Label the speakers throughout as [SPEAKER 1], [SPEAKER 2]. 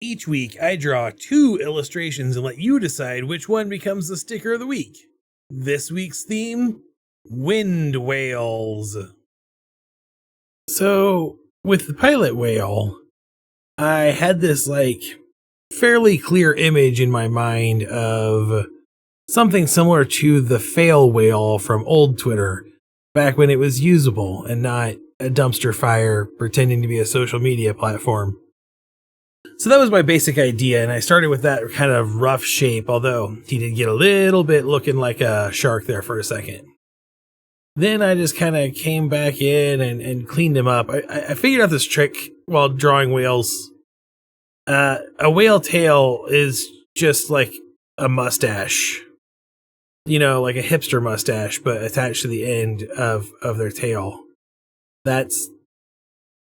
[SPEAKER 1] Each week, I draw 2 illustrations and let you decide which one becomes the sticker of the week. This week's theme, wind whales. So, with the pilot whale, I had this fairly clear image in my mind of something similar to the fail whale from old Twitter, back when it was usable and not a dumpster fire pretending to be a social media platform. So that was my basic idea, and I started with that kind of rough shape, although he did get a little bit looking like a shark there for a second. Then I just kind of came back in and cleaned him up. I figured out this trick while drawing whales. A whale tail is just like a mustache. You know, like a hipster mustache, but attached to the end of their tail. That's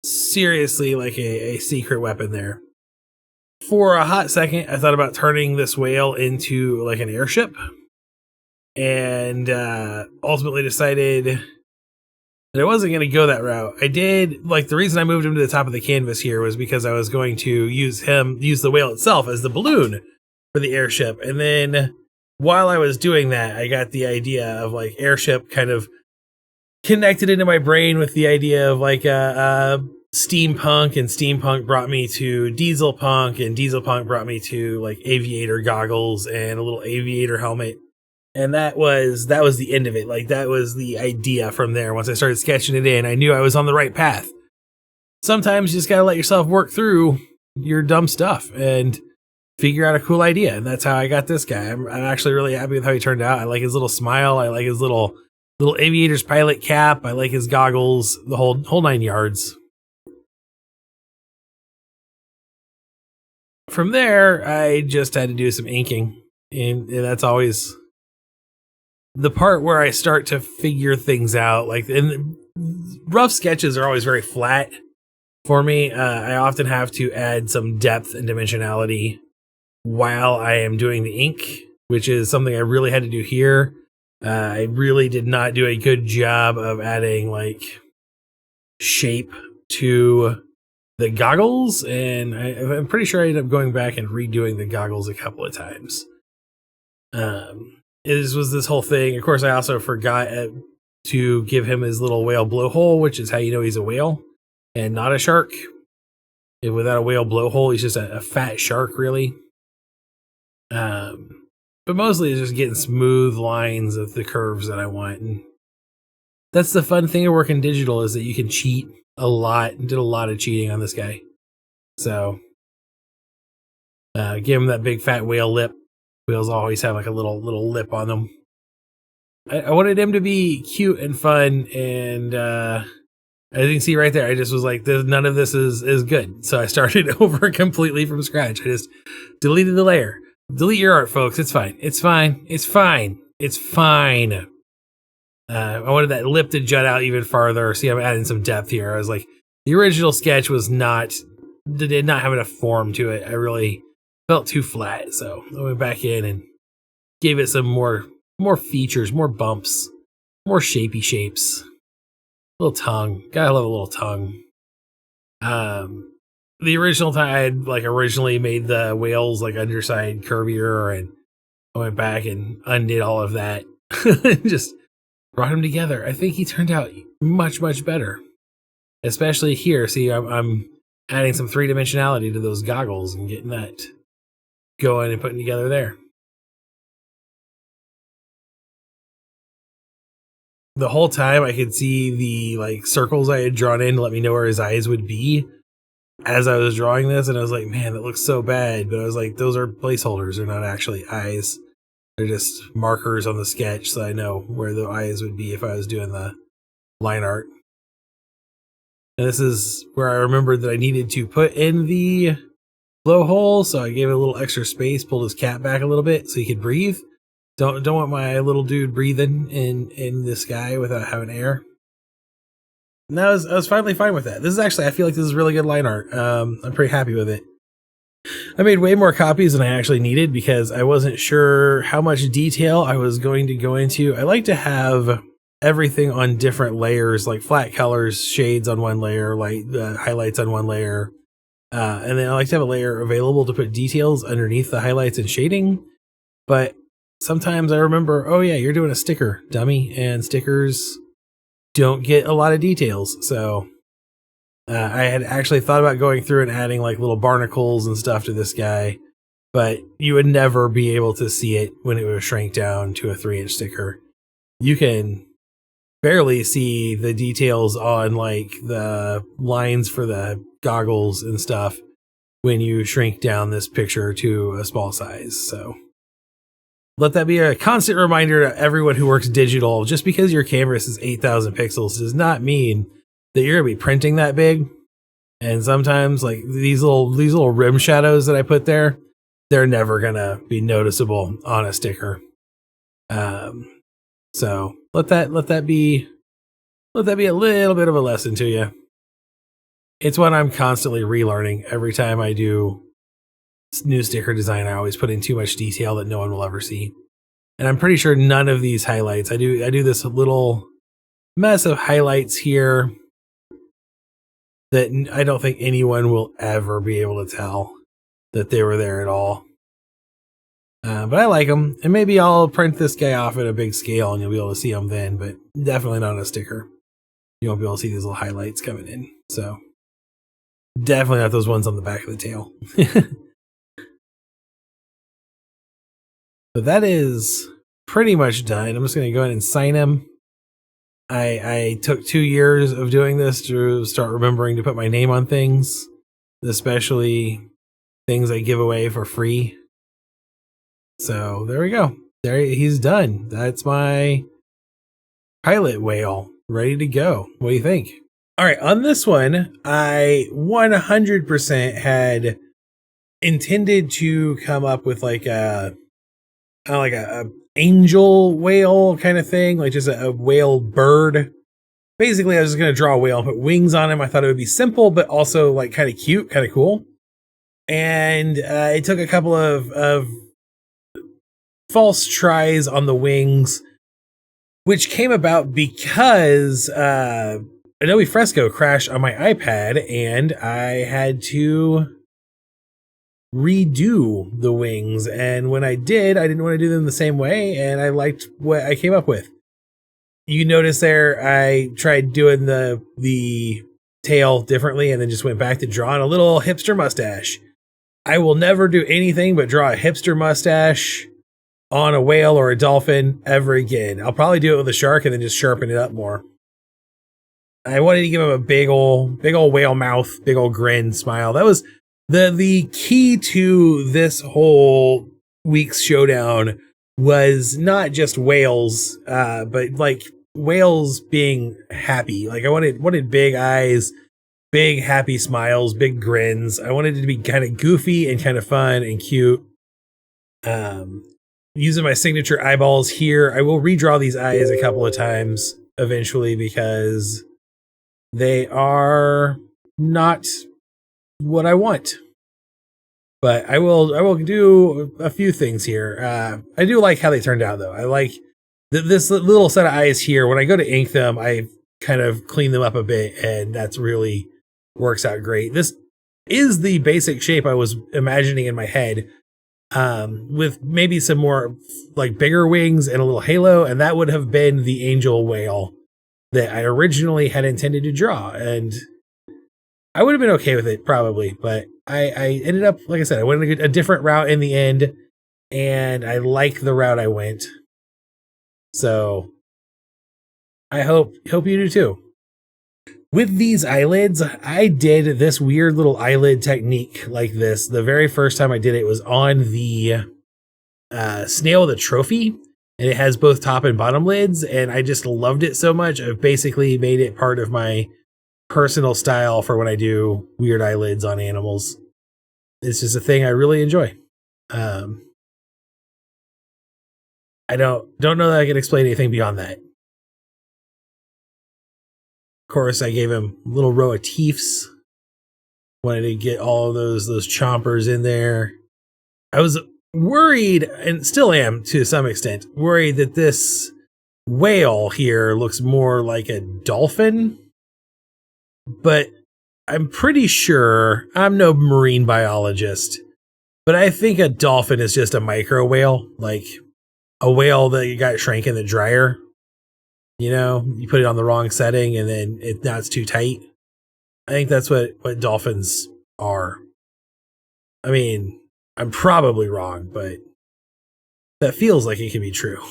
[SPEAKER 1] seriously like a secret weapon there. For a hot second, I thought about turning this whale into like an airship, and ultimately decided that I wasn't going to go that route. I did, the reason I moved him to the top of the canvas here was because I was going to use the whale itself as the balloon for the airship. And then while I was doing that, I got the idea of airship kind of connected into my brain with the idea of steampunk, and steampunk brought me to dieselpunk, and dieselpunk brought me to aviator goggles and a little aviator helmet. And that was the end of it. That was the idea from there. Once I started sketching it in, I knew I was on the right path. Sometimes you just gotta let yourself work through your dumb stuff and figure out a cool idea. And that's how I got this guy. I'm actually really happy with how he turned out. I like his little smile. I like his little aviator's pilot cap. I like his goggles, the whole 9 yards. From there, I just had to do some inking. And that's always the part where I start to figure things out. And rough sketches are always very flat for me. I often have to add some depth and dimensionality while I am doing the ink, which is something I really had to do here. I really did not do a good job of adding shape to the goggles, and I'm pretty sure I ended up going back and redoing the goggles a couple of times. It was this whole thing. Of course, I also forgot to give him his little whale blowhole, which is how you know he's a whale and not a shark. Without a whale blowhole, he's just a fat shark, really. But mostly it's just getting smooth lines of the curves that I want. And that's the fun thing of working digital, is that you can cheat a lot, and did a lot of cheating on this guy. So, give him that big fat whale lip. Whales always have a little lip on them. I wanted him to be cute and fun, and as you can see right there, I just was none of this is good. So I started over completely from scratch. I just deleted the layer. Delete your art, folks. It's fine. It's fine. It's fine. It's fine. I wanted that lip to jut out even farther. See, I'm adding some depth here. I was the original sketch did not have enough form to it. I really felt too flat. So I went back in and gave it some more features, more bumps, more shapy shapes. Little tongue. Gotta love a little tongue. The original time I had originally made the whales underside curvier, and I went back and undid all of that. Just brought them together. I think he turned out much, much better. Especially here. See, I'm adding some three-dimensionality to those goggles and getting that going and putting together there. The whole time I could see the circles I had drawn in to let me know where his eyes would be as I was drawing this, and I was man, that looks so bad. But I was those are placeholders. They're not actually eyes. They're just markers on the sketch, so I know where the eyes would be if I was doing the line art. And this is where I remembered that I needed to put in the blowhole, so I gave it a little extra space, pulled his cap back a little bit so he could breathe. Don't want my little dude breathing in the sky without having air. And I was finally fine with that. This is actually, I feel this is really good line art. I'm pretty happy with it. I made way more copies than I actually needed because I wasn't sure how much detail I was going to go into. I like to have everything on different layers, flat colors, shades on one layer, highlights on one layer, And then I like to have a layer available to put details underneath the highlights and shading. But sometimes I remember, oh yeah, you're doing a sticker, dummy, and stickers don't get a lot of details. So I had actually thought about going through and adding like little barnacles and stuff to this guy, but you would never be able to see it when it was shrank down to a 3-inch sticker. You can barely see the details on like the lines for the goggles and stuff when you shrink down this picture to a small size. So let that be a constant reminder to everyone who works digital. Just because your canvas is 8,000 pixels does not mean that you're going to be printing that big. And sometimes like these little rim shadows that I put there, they're never going to be noticeable on a sticker. So let that be a little bit of a lesson to you. It's what I'm constantly relearning. Every time I do new sticker design, I always put in too much detail that no one will ever see. And I'm pretty sure none of these highlights, I do this little mess of highlights here that I don't think anyone will ever be able to tell that they were there at all. But I like them, and maybe I'll print this guy off at a big scale and you'll be able to see them then, but definitely not on a sticker. You won't be able to see these little highlights coming in. So definitely not those ones on the back of the tail. But that is pretty much done. I'm just going to go ahead and sign him. I took 2 years of doing this to start remembering to put my name on things, especially things I give away for free. So there we go. There he's done. That's my pilot whale ready to go. What do you think? All right, on this one, I 100% had intended to come up with like a angel whale kind of thing, like just a whale bird. Basically, I was just going to draw a whale and put wings on him. I thought it would be simple, but also like kind of cute, kind of cool. And it took a couple of false tries on the wings, which came about because Adobe Fresco crashed on my iPad and I had to redo the wings. And when I did, I didn't want to do them the same way, and I liked what I came up with. You notice there, I tried doing the tail differently and then just went back to drawing a little hipster mustache. I will never do anything but draw a hipster mustache on a whale or a dolphin ever again. I'll probably do it with a shark and then just sharpen it up more. I wanted to give him a big old whale mouth, big old grin, smile. That was the key to this whole week's showdown, was not just whales, but like whales being happy. Like I wanted big eyes, big happy smiles, big grins. I wanted it to be kind of goofy and kind of fun and cute. Using my signature eyeballs here. I will redraw these eyes a couple of times eventually because they are not what I want. But I will do a few things here. I do like how they turned out though. I like this little set of eyes here. When I go to ink them, I kind of clean them up a bit, and that's really works out great. This is the basic shape I was imagining in my head, with maybe some more like bigger wings and a little halo, and that would have been the angel whale that I originally had intended to draw, and I would have been okay with it probably, but I ended up, like I said, I went a different route in the end, and I like the route I went. So I hope you do too. With these eyelids, I did this weird little eyelid technique like this. The very first time I did it was on the snail, the trophy, and it has both top and bottom lids, and I just loved it so much. I've basically made it part of my personal style for when I do weird eyelids on animals. It's just a thing I really enjoy. I don't know that I can explain anything beyond that. Of course, I gave him a little row of teeths. Wanted to get all of those chompers in there. I was worried, and still am to some extent, worried that this whale here looks more like a dolphin. But I'm pretty sure, I'm no marine biologist, but I think a dolphin is just a micro whale, like a whale that you got shrank in the dryer. You know, you put it on the wrong setting and then now it's too tight. I think that's what dolphins are. I mean, I'm probably wrong, but that feels like it can be true.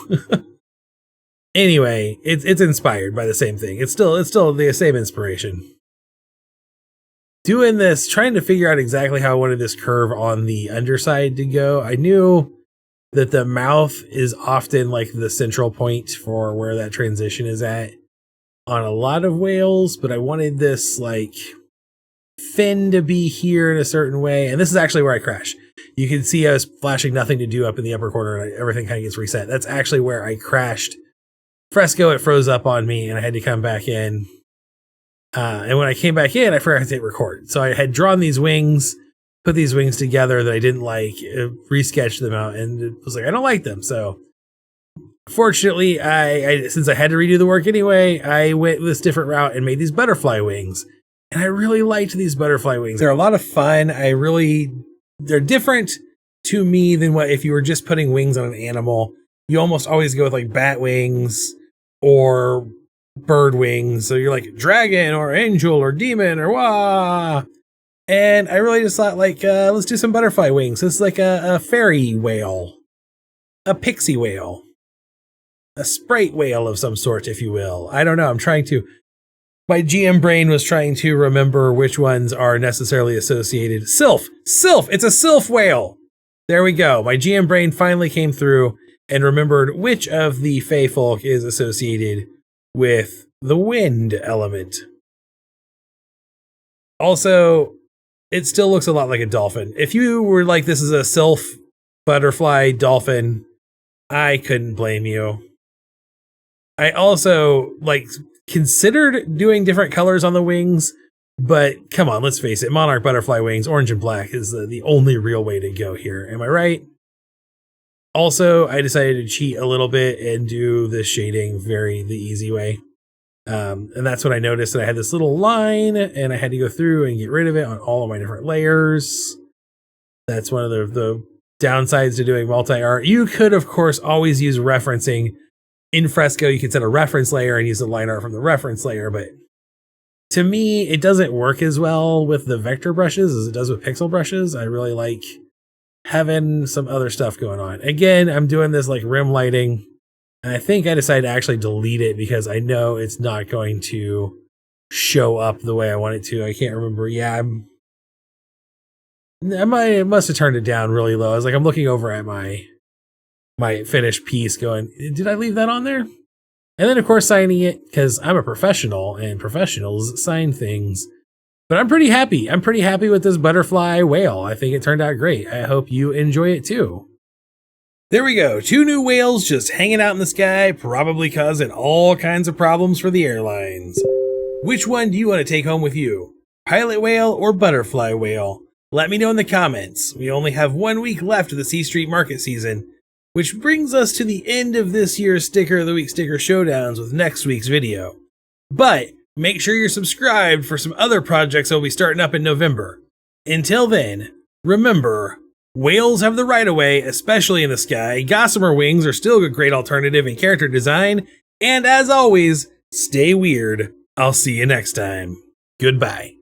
[SPEAKER 1] Anyway, it's inspired by the same thing. It's still the same inspiration. Doing this, trying to figure out exactly how I wanted this curve on the underside to go. I knew that the mouth is often like the central point for where that transition is at on a lot of whales, but I wanted this like fin to be here in a certain way. And this is actually where I crash. You can see I was flashing nothing to do up in the upper corner and everything kind of gets reset. That's actually where I crashed. Fresco, it froze up on me and I had to come back in. And when I came back in, I forgot to hit record. So I had drawn these wings, put these wings together that I didn't like, resketched them out, and it was like, I don't like them. So fortunately, I since I had to redo the work anyway, I went this different route and made these butterfly wings. And I really liked these butterfly wings. They're a lot of fun. They're different to me than what if you were just putting wings on an animal. You almost always go with like bat wings or bird wings. So you're like dragon or angel or demon or wah. And I really just thought like, let's do some butterfly wings. This is like a fairy whale, a pixie whale, a sprite whale of some sort, if you will. I don't know. My GM brain was trying to remember which ones are necessarily associated. Sylph. It's a sylph whale. There we go. My GM brain finally came through and remembered which of the Fey folk is associated with the wind element. Also, it still looks a lot like a dolphin. If you were like, this is a sylph butterfly dolphin, I couldn't blame you. I also considered doing different colors on the wings, but come on, let's face it, Monarch butterfly wings, orange and black is the only real way to go here. Am I right? Also, I decided to cheat a little bit and do the shading the easy way. And that's when I noticed that I had this little line and I had to go through and get rid of it on all of my different layers. That's one of the downsides to doing multi-art. You could, of course, always use referencing. In Fresco, you could set a reference layer and use the line art from the reference layer, but to me, it doesn't work as well with the vector brushes as it does with pixel brushes. I really like having some other stuff going on. Again, I'm doing this like rim lighting. And I think I decided to actually delete it because I know it's not going to show up the way I want it to. I can't remember. Yeah, I must have turned it down really low. I was like, I'm looking over at my finished piece going, did I leave that on there? And then of course signing it because I'm a professional and professionals sign things. But I'm pretty happy. I'm pretty happy with this butterfly whale. I think it turned out great. I hope you enjoy it too. There we go. 2 new whales just hanging out in the sky, probably causing all kinds of problems for the airlines. Which one do you want to take home with you? Pilot whale or butterfly whale? Let me know in the comments. We only have 1 week left of the C Street market season, which brings us to the end of this year's Sticker of the Week sticker showdowns with next week's video. But make sure you're subscribed for some other projects that will be starting up in November. Until then, remember, whales have the right of way, especially in the sky. Gossamer wings are still a great alternative in character design. And as always, stay weird. I'll see you next time. Goodbye.